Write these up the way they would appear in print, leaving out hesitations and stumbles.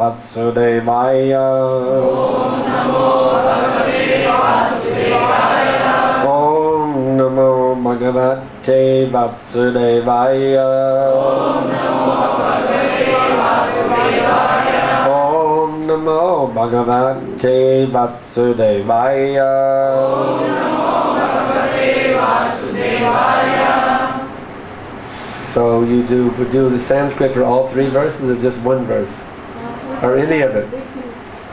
Vasudevaya. Om Namo Bhagavate Vasudevaya. Om Namo Bhagavate Vasudevaya. Om Namo Bhagavate Vasudevaya. Om Namo Bhagavate Vasudevaya. Om Namo Bhagavate Vasudevaya. So you do the Sanskrit for all three verses or just one verse? Or any of it? They can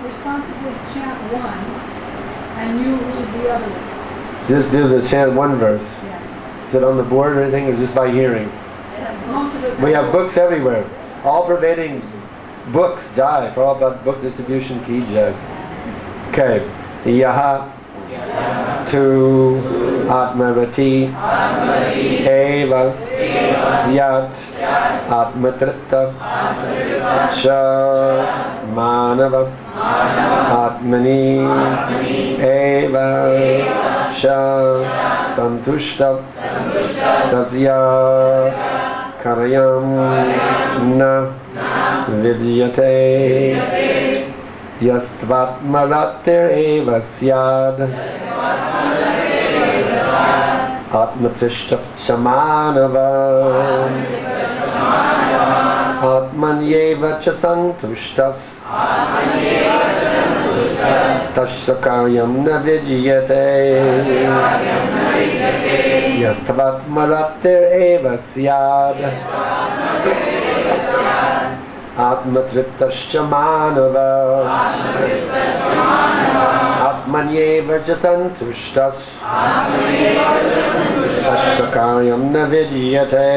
responsibly chant one, and you read the other ones. Just do the chant one verse. Yeah. Is it on the board or anything, or just by hearing? Most of us We have books everywhere. All pervading books, Jai. Prabhupada book distribution, ki jai. Okay. Yaha. To Atmarati Eva Syat Atmatripta Sha Manava Atmani Eva Sha Santushta Tasya Karayam Na Vidyate Yastvatmaratir eva syad Atmatrishta shamanava Atmanyeva cha santushtas Tashyakaryam na vidyate Yastvatmaratir eva syad Atmatriptascha manava Atmanyeva cha santushtas Tashyakaryam na vidyate.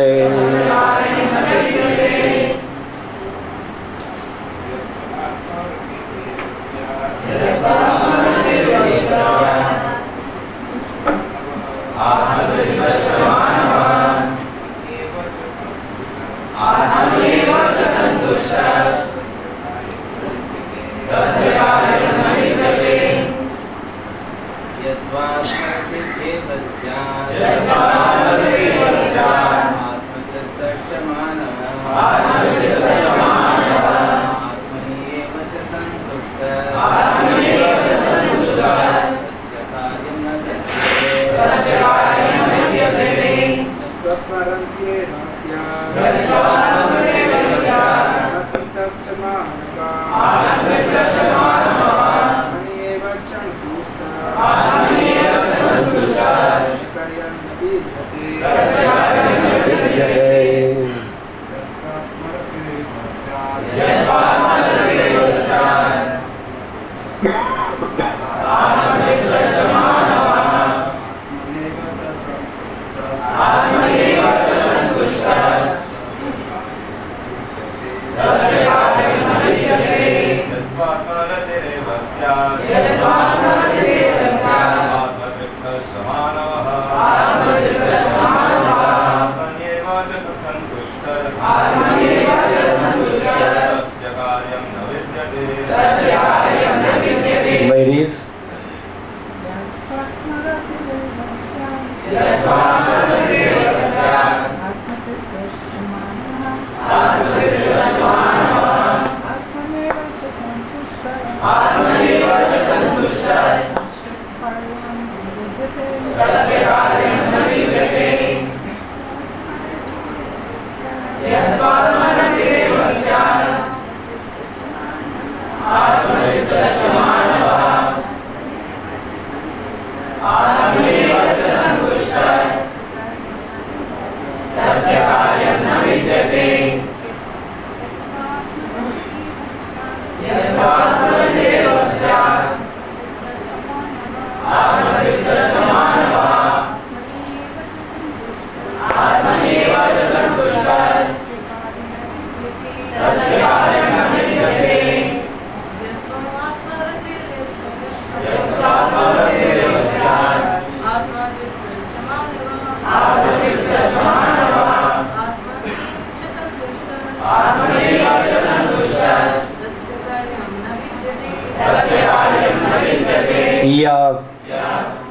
Ladies,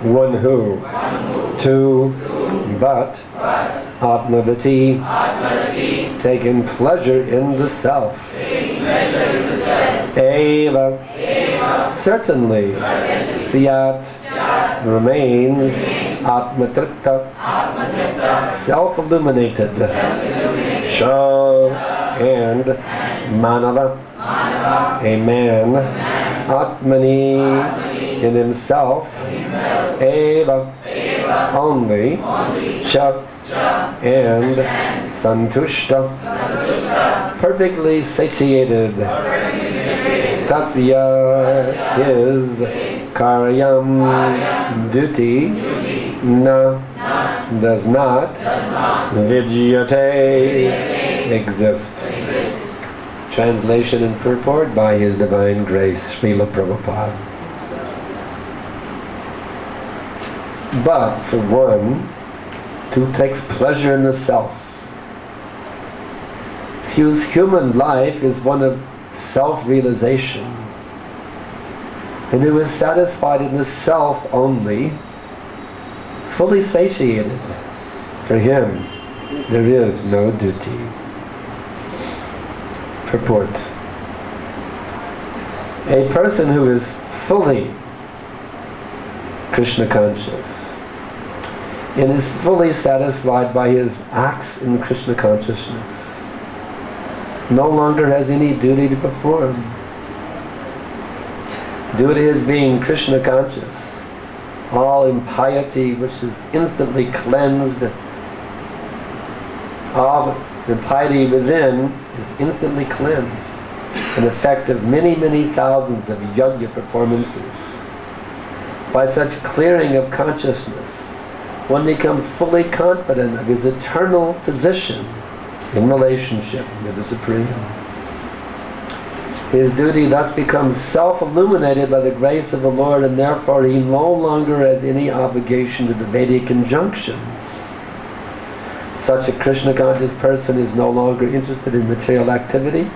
one who, two, but, Atmavati, taking pleasure in the self, Eva, certainly, Syat, remains, Atmatripta, self-illuminated, Sha, and Manava, a man, Atmani, in himself, Eva, only, Cha, and Santushta, perfectly satiated, Tasya, his Karyam, duty, Na, does not, Vidyate, exist. Translation and purport by His Divine Grace, Srila Prabhupada. But for one who takes pleasure in the self, whose human life is one of self-realization, and who is satisfied in the self only, fully satiated, for him there is no duty. Purport. A person who is fully Krishna conscious and is fully satisfied by his acts in Krishna consciousness no longer has any duty to perform. Due to his being Krishna conscious, all impiety which is instantly cleansed, all impiety within is instantly cleansed, an effect of many, many thousands of yajna performances. By such clearing of consciousness, one becomes fully confident of his eternal position in relationship with the Supreme. His duty thus becomes self-illuminated by the grace of the Lord, and therefore he no longer has any obligation to the Vedic injunctions. Such a Krishna-conscious person is no longer interested in material activities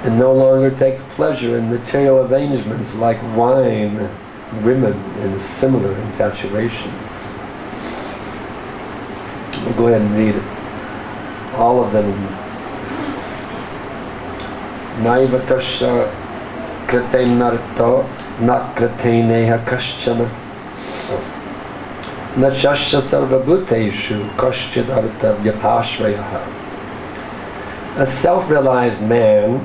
and no longer takes pleasure in material arrangements like wine, women, and similar infatuations. We'll go ahead and read it. All of them. Naivatasya kritenarto na kriteneha kaschana na shasya sarvabhuteshu kaschid arta vyapashrayaha. A self-realized man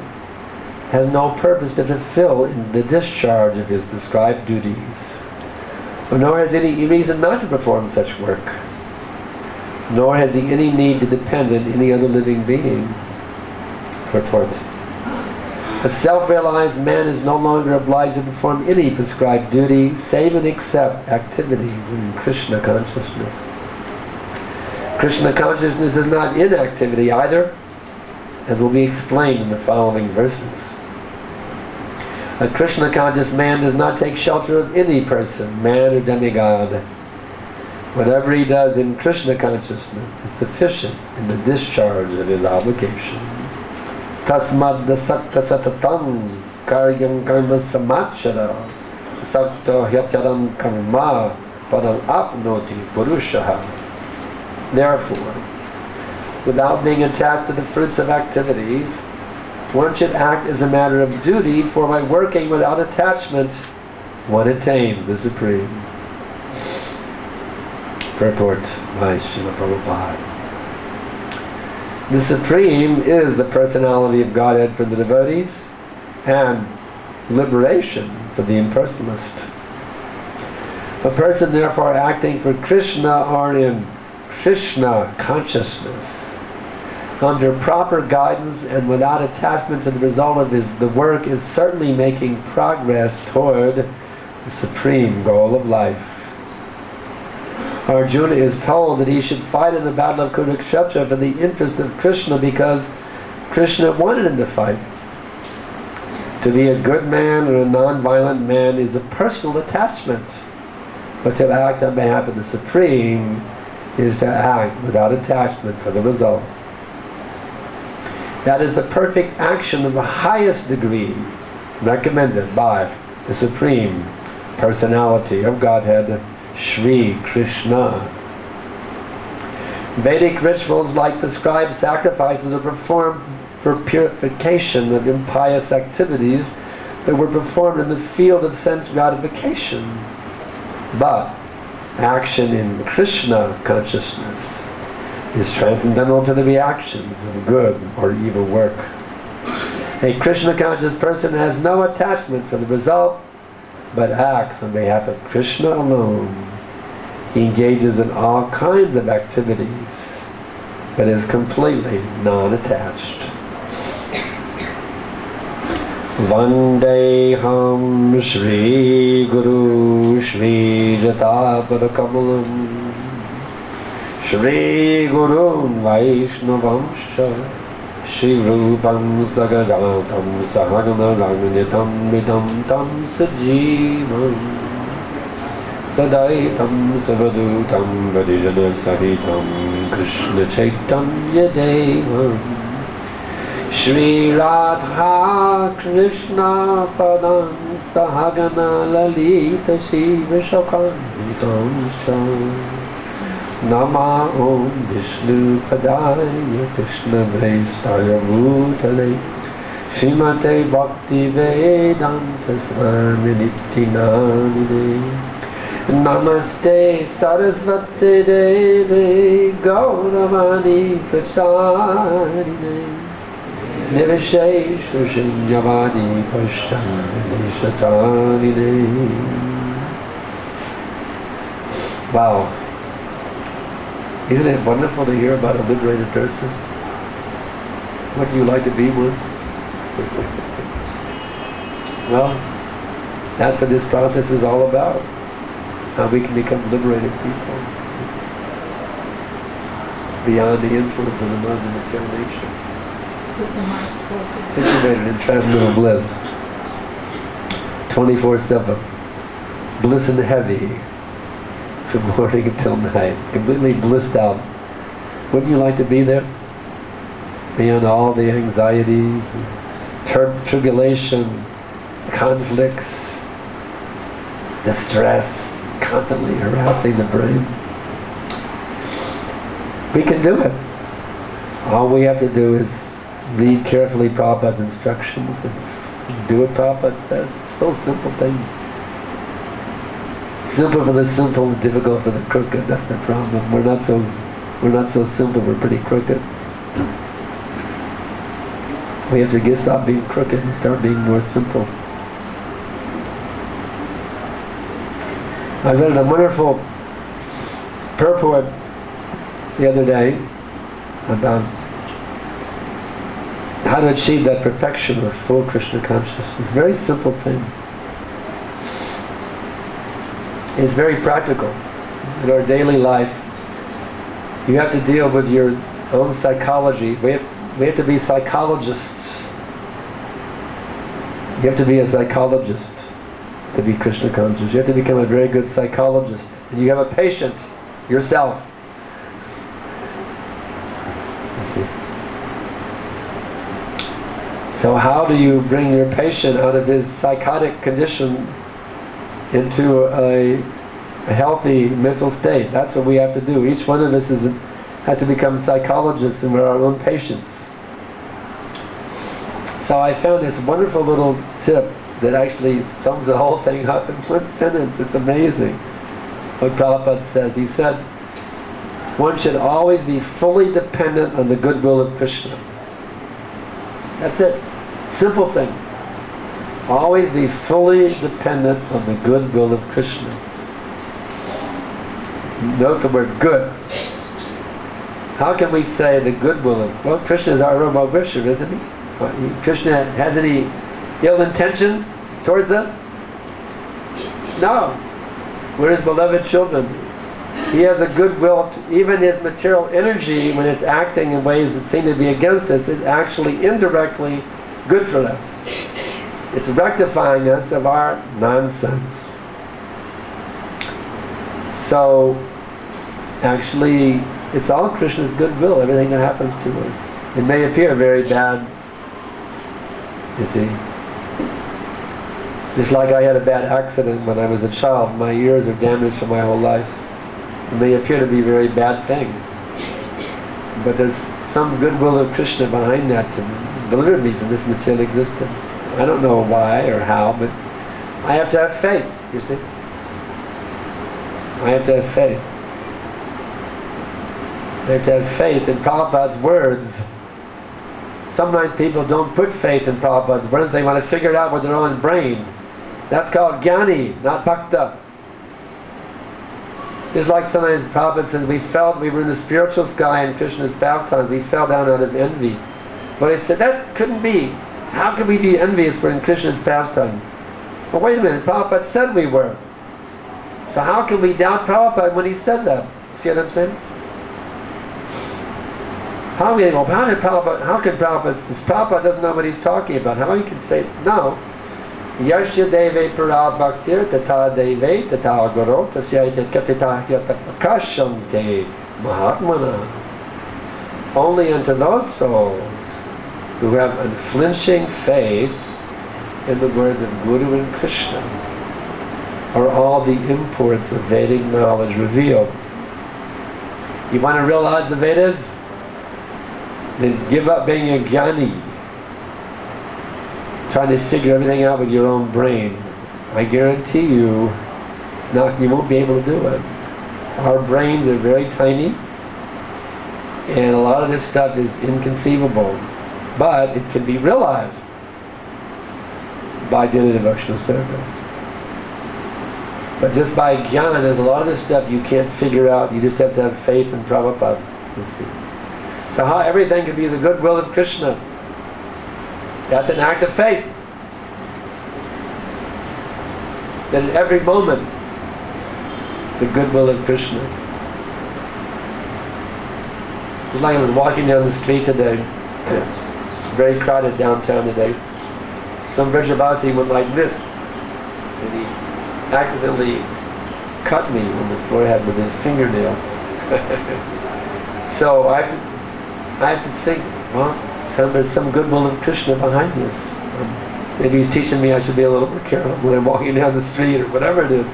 has no purpose to fulfill in the discharge of his prescribed duties, nor has any reason not to perform such work, nor has he any need to depend on any other living being. Purport. A self-realized man is no longer obliged to perform any prescribed duty, save and except activities in Krishna consciousness. Krishna consciousness is not inactivity either, as will be explained in the following verses. A Krishna conscious man does not take shelter of any person, man or demigod. Whatever he does in Krishna consciousness is sufficient in the discharge of his obligation. Tasmad dasakta satatam karyam karma samachara sakto hyacharam karma padam apnoti purushaha. Therefore, without being attached to the fruits of activities, one should act as a matter of duty, for by working without attachment, one attains the Supreme. Purport by Srila Prabhupada. The Supreme is the personality of Godhead for the devotees and liberation for the impersonalist. A person therefore acting for Krishna or in Krishna consciousness, under proper guidance and without attachment to the result of the work, is certainly making progress toward the supreme goal of life. Arjuna is told that he should fight in the battle of Kurukshetra for the interest of Krishna because Krishna wanted him to fight. To be a good man or a non-violent man is a personal attachment, but to act on behalf of the Supreme is to act without attachment for the result. That is the perfect action of the highest degree recommended by the Supreme Personality of Godhead, Shri Krishna. Vedic rituals like prescribed sacrifices are performed for purification of impious activities that were performed in the field of sense gratification. But action in Krishna consciousness is transcendental to the reactions of good or evil work. A Krishna conscious person has no attachment for the result, but acts on behalf of Krishna alone. He engages in all kinds of activities, but is completely non-attached. Vandeham Shri Guru Shri Jatapada Kamalam Shri Guru Vaishnavamsha Shri Rupam Sagadatam Sahagana Ragnitam Vidam Tam Sajivam Sadaitam Savadutam Vadijana Sahitam Krishna Chaitanya Devam Shri Radha Krishna Padam Sahagana Lalita Shiva Shakantam Sham Nama Om Vishnu Padaya Krishna Vrestaya Bhutale Srimate Bhakti Vedanta Swami Nityanamine Namaste Sarasvati Devi Gauravani Pracharine Nivishesha Shinyavadi Pashamani Shatanine. Wow. Isn't it wonderful to hear about a liberated person? Would you like to be one? Well, that's what this process is all about. How we can become liberated people. Beyond the influence of the mind and material nature. Situated in transcendental bliss. 24/7. Bliss and heavy. From morning until night. Completely blissed out. Wouldn't you like to be there? Beyond all the anxieties, tribulation, conflicts, distress, constantly harassing the brain. We can do it. All we have to do is read carefully Prabhupada's instructions and do what Prabhupada says. It's a simple thing. Simple for the simple, difficult for the crooked. That's the problem. We're not so simple. We're pretty crooked. We have to stop being crooked and start being more simple. I read a wonderful purport the other day about how to achieve that perfection of full Krishna consciousness. It's a very simple thing. It's very practical. In our daily life, you have to deal with your own psychology. We have to be psychologists. You have to be a psychologist to be Krishna conscious. You have to become a very good psychologist. And you have a patient yourself. Let's see. So how do you bring your patient out of his psychotic condition into a healthy mental state? That's what we have to do. Each one of us has to become psychologists, and we're our own patients. So I found this wonderful little tip that actually sums the whole thing up in one sentence. It's amazing what Prabhupada says. He said, one should always be fully dependent on the goodwill of Krishna. That's it. Simple thing. Always be fully dependent on the goodwill of Krishna. Note the word good. How can we say the goodwill of... Well, Krishna is our Rama Vishnu, isn't he? Krishna has any ill intentions towards us? No. We're his beloved children. He has a goodwill. Even his material energy, when it's acting in ways that seem to be against us, is actually indirectly good for us. It's rectifying us of our nonsense. So, actually, it's all Krishna's goodwill, everything that happens to us. It may appear very bad, you see. Just like I had a bad accident when I was a child. My ears are damaged for my whole life. It may appear to be a very bad thing. But there's some goodwill of Krishna behind that to delivered me from this material existence. I don't know why or how, but I have to have faith, you see. I have to have faith. I have to have faith in Prabhupada's words. Sometimes people don't put faith in Prabhupada's words. They want to figure it out with their own brain. That's called jnani, not bhakta. Just like sometimes Prabhupada says, we were in the spiritual sky in Krishna's pastimes, we fell down out of envy. But I said, that couldn't be. How could we be envious? We're in Krishna's pastime. Well, wait a minute, Prabhupada said we were. So how can we doubt Prabhupada when he said that? See what I'm saying? How can Prabhupada, since Prabhupada doesn't know what he's talking about, how he can say, no, Yashya deve para bhaktir tata deve tata guru tasya katita hyata prakashante mahatmana. Only unto those souls who have unflinching faith in the words of Guru and Krishna are all the imports of Vedic knowledge revealed. You want to realize the Vedas? Then give up being a jnani, trying to figure everything out with your own brain. I guarantee you, you won't be able to do it. Our brains are very tiny, and a lot of this stuff is inconceivable, but it can be realized by daily devotional service. But just by jnana, there's a lot of this stuff you can't figure out. You just have to have faith in Prabhupada. You see. So how everything can be the goodwill of Krishna? That's an act of faith. That in every moment, the goodwill of Krishna. Just like I was walking down the street today, very crowded downtown today. Some Vrajabasi went like this, and he accidentally cut me on the forehead with his fingernail. So I have to think, well, there's some goodwill of Krishna behind this. Maybe he's teaching me I should be a little more careful when I'm walking down the street or whatever it is.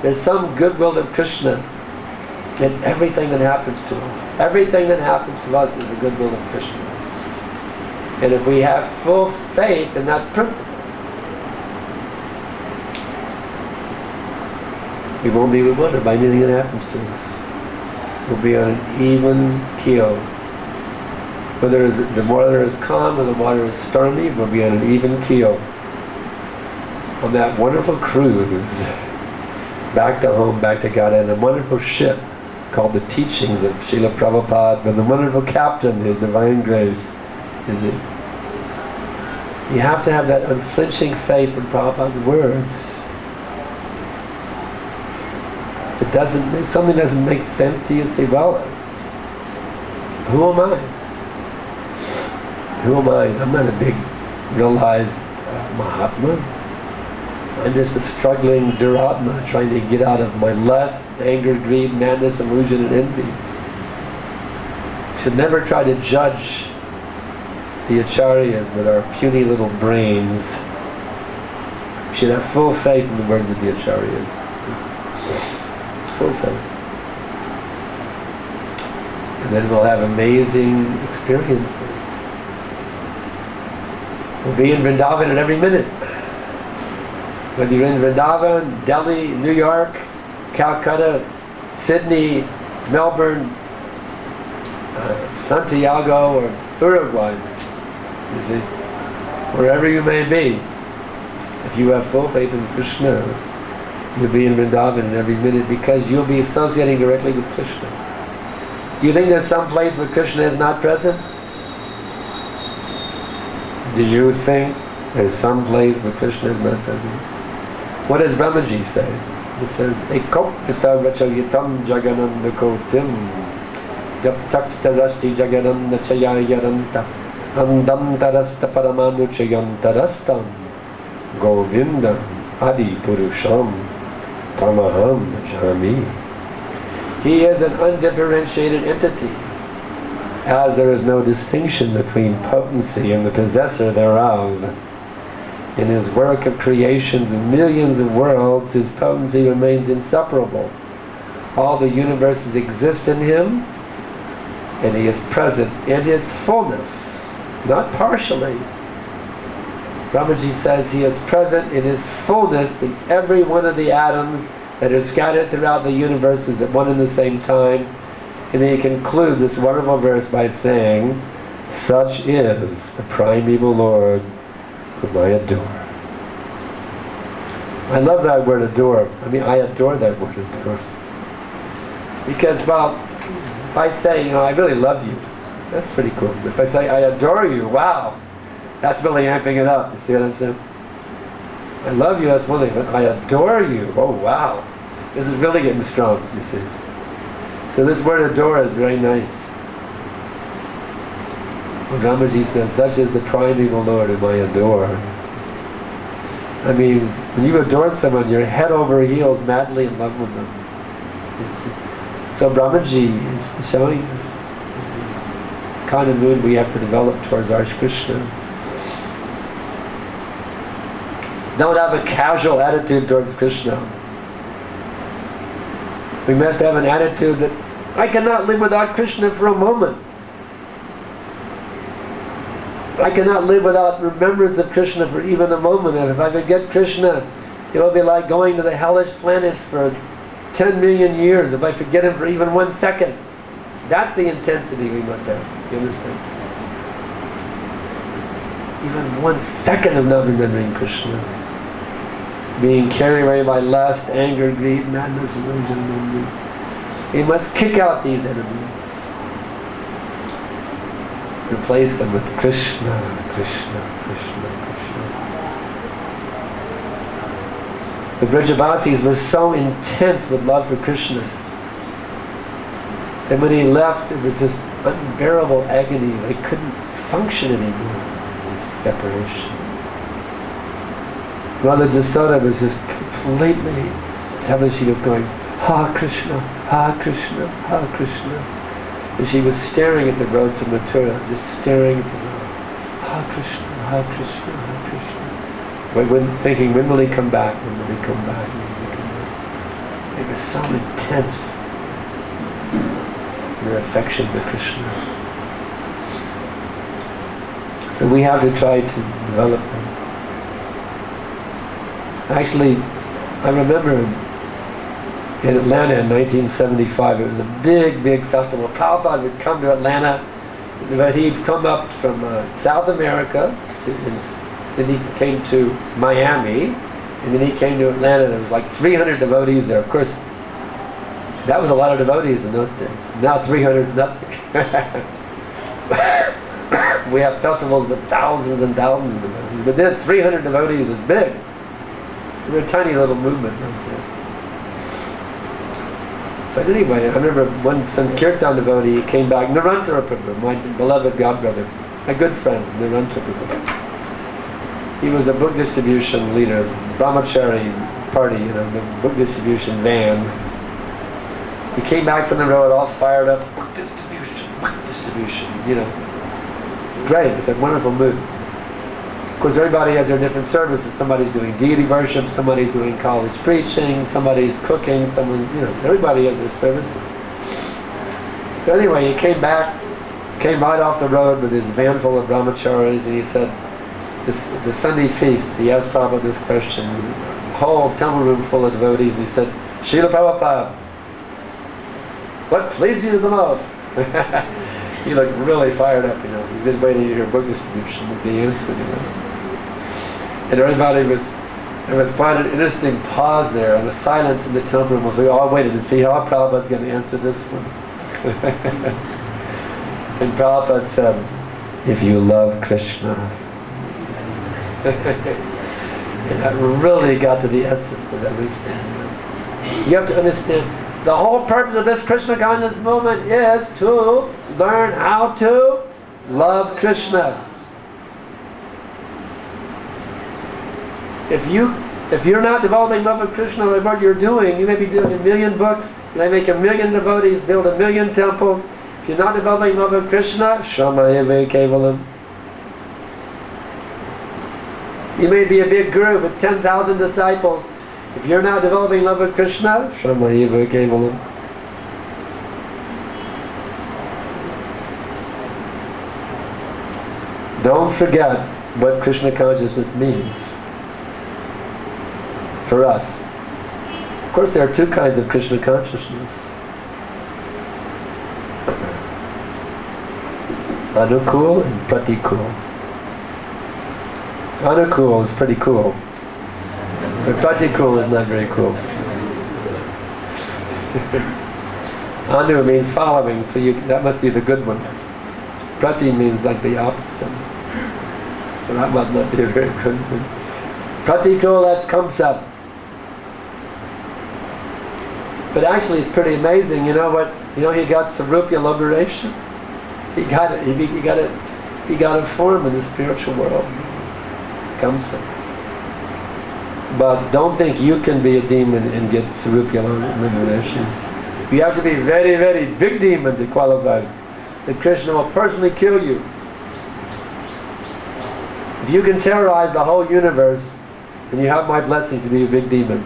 There's some goodwill of Krishna in everything that happens to us. Everything that happens to us is the goodwill of Krishna. And if we have full faith in that principle, we won't be bewildered by anything that happens to us. We'll be on an even keel. Whether the water is calm or the water is stormy, we'll be on an even keel. On that wonderful cruise, back to home, back to God, and a wonderful ship called the Teachings of Srila Prabhupada, with a wonderful captain, His Divine Grace. You have to have that unflinching faith in Prabhupada's words. If something doesn't make sense to you, say, well, who am I? Who am I? I'm not a big, realized Mahatma. I'm just a struggling Duratma trying to get out of my lust, anger, greed, madness, illusion, and envy. We should never try to judge the Acharyas with our puny little brains. We should have full faith in the words of the Acharyas. Full faith. And then we'll have amazing experiences. We'll be in Vrindavan at every minute. Whether you're in Vrindavan, Delhi, New York, Calcutta, Sydney, Melbourne, Santiago, or Uruguay, you see, wherever you may be, if you have full faith in Krishna, you'll be in Vrindavan every minute because you'll be associating directly with Krishna. Do you think there's some place where Krishna is not present? Do you think there's some place where Krishna is not present? What does Brahmaji say? He says, Ekopisa rachayitam jagananda kotim japtaktarasti jagananda chayayaranta andam tarasta paramanu chayantarastam govindam adi purusham tamaham jami. He is an undifferentiated entity, as there is no distinction between potency and the possessor thereof. In his work of creations of millions of worlds, his potency remains inseparable. All the universes exist in him, and he is present in his fullness not partially. Brahmaji says he is present in his fullness in every one of the atoms that are scattered throughout the universes at one and the same time. And then he concludes this wonderful verse by saying, such is the primeval Lord whom I adore. I love that word adore. I mean, I adore that word adore. Because, well, if I say, I really love you, that's pretty cool. If I say, I adore you, wow, that's really amping it up. You see what I'm saying? I love you, that's one thing, but I adore you, oh wow. This is really getting strong, you see. So this word adore is very nice. Well, Ramaji says, such is the primeval Lord whom I adore. I mean, when you adore someone, you're head over heels madly in love with them. So Brahmaji is showing us the kind of mood we have to develop towards our Krishna. Don't have a casual attitude towards Krishna. We must have an attitude that I cannot live without Krishna for a moment. I cannot live without remembrance of Krishna for even a moment. And if I forget Krishna, it will be like going to the hellish planets for 10 million years if I forget him for even 1 second. That's the intensity we must have. You understand? Even 1 second of not remembering Krishna. Being carried away by lust, anger, greed, madness, illusion, and envy. We must kick out these enemies. Replace them with Krishna, Krishna, Krishna, Krishna. The Brajavasis were so intense with love for Krishna that when he left, it was this unbearable agony. They couldn't function anymore in this separation. Mother Jasoda was just completely, she was going, Ha Krishna, Ha Krishna, Ha Krishna. And she was staring at the road to Mathura, just staring at the road. Ha Krishna, Ha Krishna, Ha Krishna. Thinking, when will he come back? When will he come back? When will he come back? They were so intense in their affection for Krishna. So we have to try to develop them. Actually, I remember in Atlanta in 1975, it was a big, big festival. Prabhupada would come to Atlanta, but he'd come up from South America, then he came to Miami, and then he came to Atlanta. There was like 300 devotees there. Of course, that was a lot of devotees in those days. Now 300 is nothing. We have festivals with thousands and thousands of devotees, but then 300 devotees is big. We're a tiny little movement right there. But anyway, I remember one Sankirtan devotee came back, Narantara Prabhu, my beloved godbrother, a good friend, Narantara Prabhu. He was a book distribution leader, Brahmachari party, the book distribution van. He came back from the road all fired up, book distribution, It's great, it's a wonderful mood. Of course, everybody has their different services. Somebody's doing deity worship, somebody's doing college preaching, somebody's cooking, everybody has their services. So anyway, he came back, came right off the road with his van full of brahmacharis, and he said, the Sunday feast, he asked Prabhupada this question, the whole temple room full of devotees, and he said, Srila Prabhupada, what pleased you the most? He looked really fired up, He's just waiting to hear book distribution with the answer, And everybody there was quite an interesting pause there, and the silence in the temple room was, we all waited to see how Prabhupada's going to answer this one. And Prabhupada said, if you love Krishna. And that really got to the essence of everything. You have to understand, the whole purpose of this Krishna consciousness movement is to learn how to love Krishna. If you're not developing love of Krishna by what you're doing, you may be doing 1 million books, you may make 1 million devotees, build 1 million temples. If you're not developing love of Krishna, Shamayave Kevalam. You may be a big guru with 10,000 disciples. If you're not developing love of Krishna, Shamayave Kevalam. Don't forget what Krishna consciousness means for us. Of course, there are two kinds of Krishna consciousness. Anukul and Pratikul. Anukul is pretty cool, but Pratikul is not very cool. Anu means following, so that must be the good one. Prati means like the opposite. So that must not be a very good one. Pratikul, that's Kamsa. But actually it's pretty amazing, you know what? You know he got Sarupya liberation. He got it, he got a form in the spiritual world. Kamsa. But don't think you can be a demon and get Sarupya liberation. You have to be very, very big demon to qualify. That Krishna will personally kill you. If you can terrorize the whole universe, then you have my blessings to be a big demon.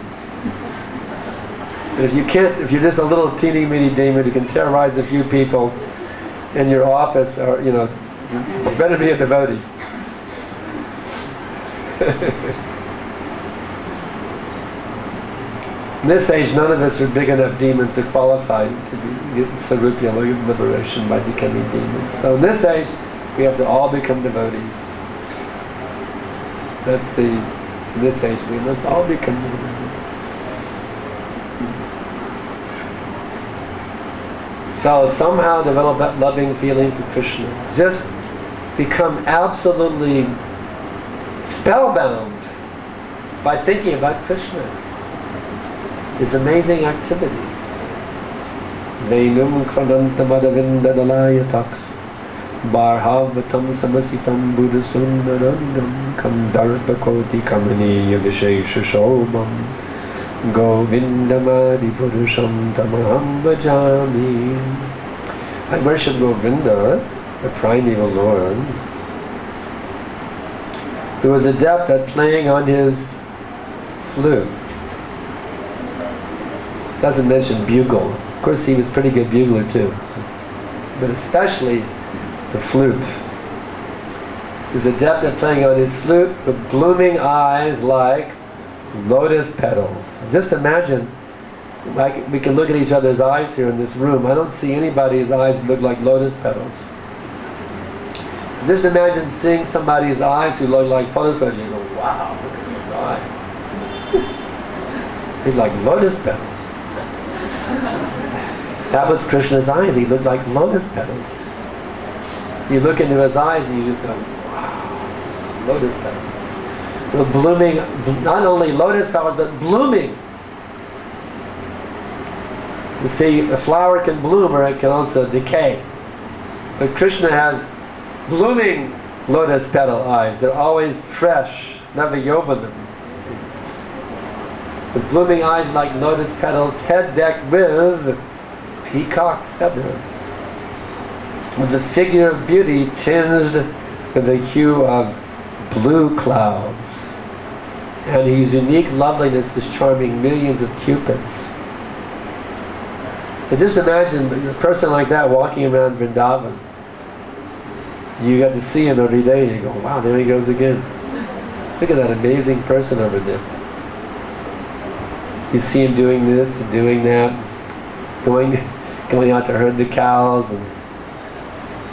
But if you can't, if you're just a little teeny weeny demon who can terrorize a few people in your office, or you better be a devotee. In this age, none of us are big enough demons to qualify to get Sarupya liberation by becoming demons. So in this age, we have to all become devotees. In this age, we must all become devotees. So somehow develop that loving feeling for Krishna. Just become absolutely spellbound by thinking about Krishna. His amazing activities. Venum kvadantamadavindadalaya taks barhavatam samasitam buddhasundarandam kam darpakoti kamaniya vishesha shobham govindamadi purusham tamaham bhajami. I worship Govinda, the primeval Lord, who was adept at playing on his flute. Doesn't mention bugle. Of course he was a pretty good bugler too. But especially the flute. He was adept at playing on his flute with blooming eyes like lotus petals. Just imagine, like we can look at each other's eyes here in this room. I don't see anybody's eyes that look like lotus petals. Just imagine seeing somebody's eyes who look like lotus petals. You go, wow, look at those eyes. They're like lotus petals. That was Krishna's eyes. He looked like lotus petals. You look into his eyes and you just go, wow, lotus petals. The blooming, not only lotus petals, but blooming. You see, a flower can bloom or it can also decay. But Krishna has blooming lotus petal eyes. They're always fresh, never yoba them. The blooming eyes like lotus petals, head decked with peacock feather, with the figure of beauty tinged with the hue of blue clouds, and his unique loveliness is charming millions of cupids. So just imagine a person like that walking around Vrindavan. You got to see him every day and you go, wow, there he goes again. Look at that amazing person over there. You see him doing this and doing that, going out to herd the cows, and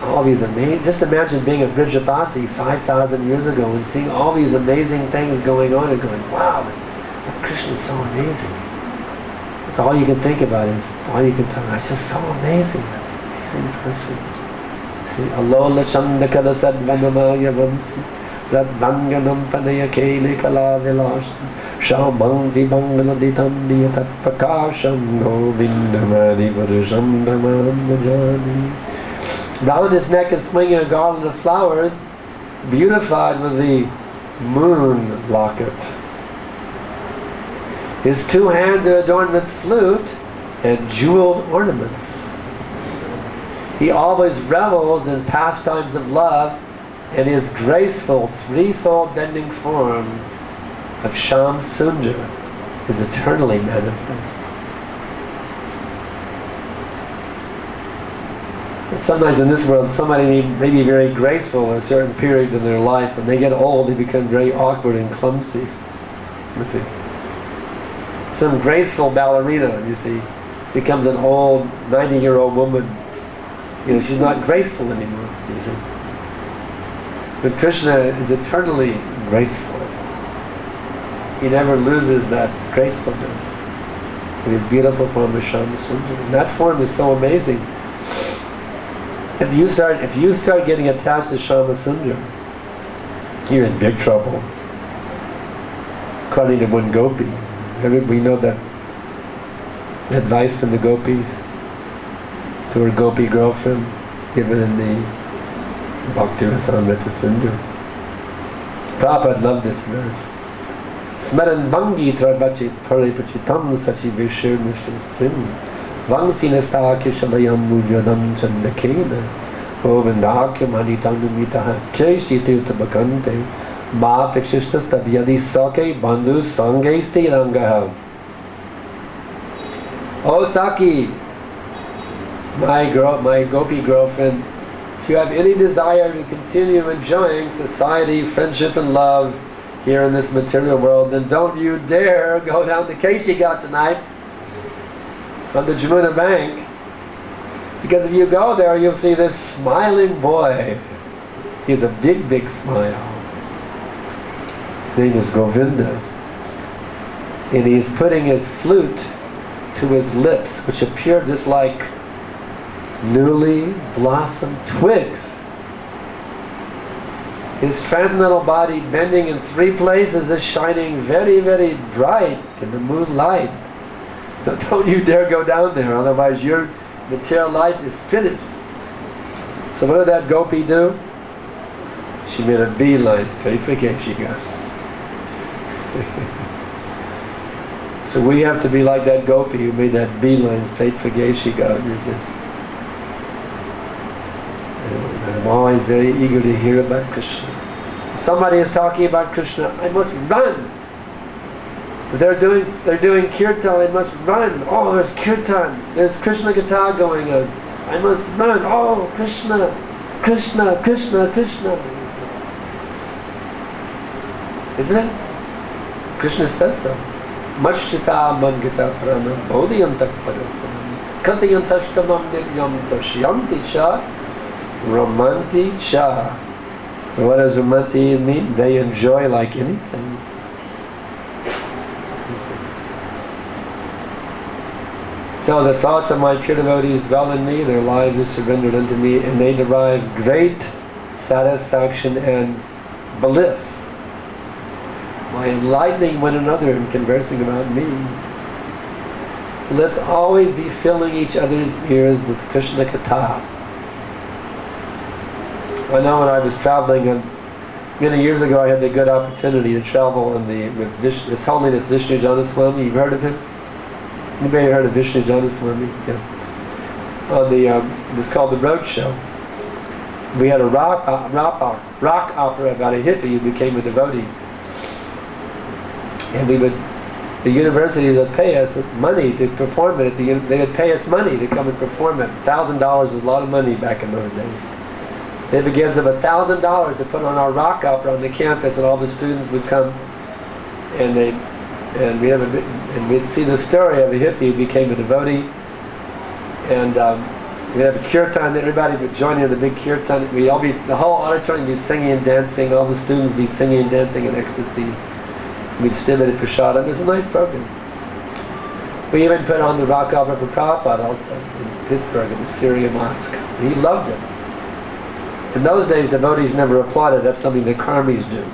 all these amazing. Just imagine being a Vrijapasi 5,000 years ago and seeing all these amazing things going on and going, wow, that Krishna is so amazing. That's all you can think about, is all you can talk about. It's just so amazing, amazing person. See, Alola Chandakala Sadvanamaya Vamsi Radvanganam Panaya Kele Kala Vilash Shamangji Bangaladitam Diyatat Prakasham Govindamadi Purusham Dhamam Bhajani. Round his neck is swinging a garland of flowers, beautified with the moon locket. His two hands are adorned with flute and jeweled ornaments. He always revels in pastimes of love, and his graceful threefold bending form of Sham Sundar is eternally manifest. Sometimes in this world, somebody may be very graceful at a certain period in their life. When they get old, they become very awkward and clumsy. You see, some graceful ballerina, you see, becomes an old 90-year-old woman. You know, she's not graceful anymore. You see, but Krishna is eternally graceful. He never loses that gracefulness. In his beautiful form of Shama Sundar. And that form is so amazing. If you start getting attached to Shama Sundar, you're in big trouble. According to one gopi, we know that advice from the gopis to her gopi girlfriend, given in the Bhakti Rasamrita Sindhu. Prabhupada loved this verse. Smaran Vangi Trabachit Paripachitam Sachi Vishir Nishtim Vangsinasta Kishalayam Mujadam Chandakena Govindakyam Hanitanumitaha Keshi Tirtabakante Ma Fikshishtas Tadyadi Sake Bandhu Sange Stirangaha. Oh Saki, my gopi girlfriend, if you have any desire to continue enjoying society, friendship and love here in this material world, then don't you dare go down to Keshi tonight on the Jamuna bank, because if you go there you'll see this smiling boy. He has a big, big smile. His name is Govinda, and he's putting his flute to his lips, which appear just like newly blossomed twigs. His transcendental body, bending in 3 places, is shining very, very bright in the moonlight. Don't you dare go down there, otherwise your material life is finished. So what did that gopi do? She made a beeline straight for Keshi. So we have to be like that gopi who made that beeline straight for Keshi. I'm always very eager to hear about Krishna. If somebody is talking about Krishna, I must run. If they're doing kirtan, I must run. Oh, there's kirtan. There's Krishna Katha going on. I must run. Oh, Krishna, Krishna, Krishna, Krishna. Isn't it? Krishna says so. Mashchita mangita pranam bodhiyantak parastam kathayantastamam niryam tashyanti cha Ramanti cha. What does Ramanti mean? They enjoy like anything. So the thoughts of my pure devotees dwell in me, their lives are surrendered unto me, and they derive great satisfaction and bliss by enlightening one another and conversing about me. Let's always be filling each other's ears with Krishna Katha. I know when I was traveling, many years ago, I had the good opportunity to travel with His Holiness Vishnu Janaswami. You've heard of him? Anybody heard of Vishnu Janaswami? Yeah. On it's called the Road Show. We had a rock opera about a hippie who became a devotee, and the universities would pay us money to perform it. They would pay us money to come and perform it. $1,000 was a lot of money back in those days. They would give us $1,000 to put on our rock opera on the campus, and all the students would come, and we'd see the story of a hippie who became a devotee, and we'd have a kirtan. Everybody would join in the big kirtan. The whole auditorium would be singing and dancing. All the students would be singing and dancing in ecstasy. We'd distribute prasadam. It was a nice program. We even put on the rock opera for Prabhupada also in Pittsburgh in the Syria Mosque. He loved it. In those days, devotees never applauded. That's something the karmis do.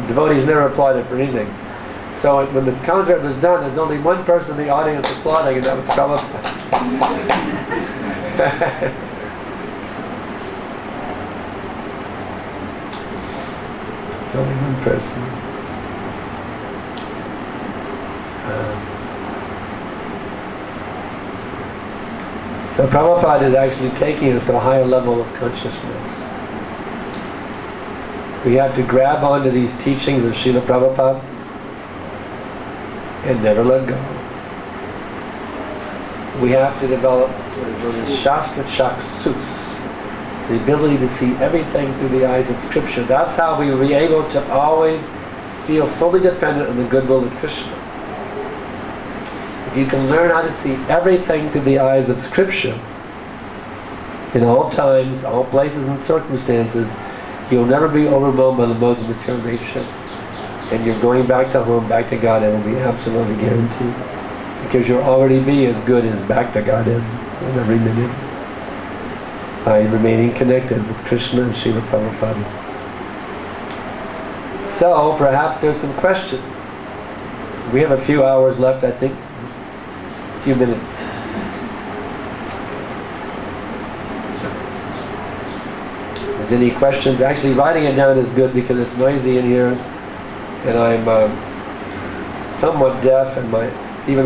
Devotees never applauded for anything. So when the concert was done, there's only one person in the audience applauding, and that was Prabhupada. There's only one person. So Prabhupada is actually taking us to a higher level of consciousness. We have to grab onto these teachings of Srila Prabhupada and never let go. we have to develop what is known as Shastra Chaksus, the ability to see everything through the eyes of Scripture. That's how we will be able to always feel fully dependent on the goodwill of Krishna. If you can learn how to see everything through the eyes of Scripture, in all times, all places and circumstances, you'll never be overwhelmed by the modes of material nature. And you're going back to home, back to God, it will be absolutely guaranteed. Because you'll already be as good as back to God in every minute. By remaining connected with Krishna and Srila Prabhupada. So, perhaps there's some questions. We have a few hours left, I think. A few minutes. If there's any questions, actually writing it down is good because it's noisy in here. And I'm somewhat deaf and my